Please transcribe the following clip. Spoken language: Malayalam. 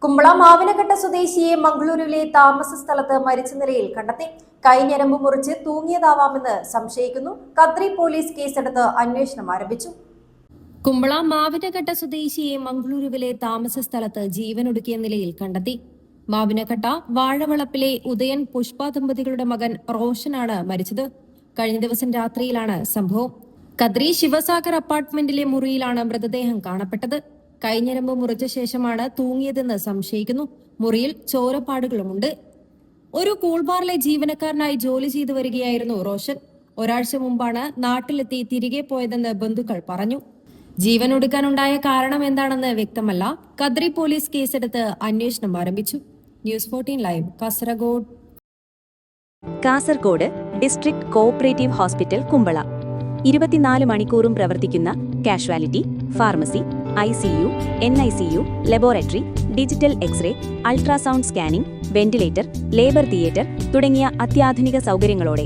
കുമ്പള മാവിനക്കട്ട സ്വദേശിയെ മംഗളൂരുവിലെ താമസ സ്ഥലത്ത് മരിച്ച നിലയിൽ കണ്ടെത്തി. കൈഞ്ഞരമ്പ് മുറിച്ച് തൂങ്ങിയതാവാമെന്ന് സംശയിക്കുന്നു. കദ്രി പോലീസ് കേസെടുത്ത് അന്വേഷണം ആരംഭിച്ചു. കുമ്പള മാവിനക്കട്ട സ്വദേശിയെ മംഗളൂരുവിലെ താമസ സ്ഥലത്ത് ജീവനൊടുക്കിയ നിലയിൽ കണ്ടെത്തി. മാവിനക്കട്ട വാഴവളപ്പിലെ ഉദയൻ പുഷ്പ ദമ്പതികളുടെ മകൻ റോഷനാണ് മരിച്ചത്. കഴിഞ്ഞ ദിവസം രാത്രിയിലാണ് സംഭവം. കദ്രി ശിവസാഗർ അപ്പാർട്ട്മെന്റിലെ മുറിയിലാണ് മൃതദേഹം കാണപ്പെട്ടത്. കൈഞ്ഞരമ്പ് മുറിച്ച ശേഷമാണ് തൂങ്ങിയതെന്ന് സംശയിക്കുന്നു. മുറിയിൽ ചോരപ്പാടുകളുമുണ്ട്. ഒരു കൂൾബാറിലെ ജീവനക്കാരനായി ജോലി ചെയ്തു വരികയായിരുന്നു റോഷൻ. ഒരാഴ്ച മുമ്പാണ് നാട്ടിലെത്തി തിരികെ പോയതെന്ന് ബന്ധുക്കൾ പറഞ്ഞു. ജീവനൊടുക്കാനുണ്ടായ കാരണം എന്താണെന്ന് വ്യക്തമല്ല. കദ്രി പോലീസ് കേസെടുത്ത് അന്വേഷണം ആരംഭിച്ചു. News 14 live Kasaragod. Kasaragod district cooperative hospital Kumbla 24 മണിക്കൂറും പ്രവർത്തിക്കുന്ന casualty, pharmacy, ICU, NICU, laboratory, digital x-ray, ultrasound scanning, ventilator, labour theatre തുടങ്ങിയ അത്യാധുനിക സൗകര്യങ്ങളോടെ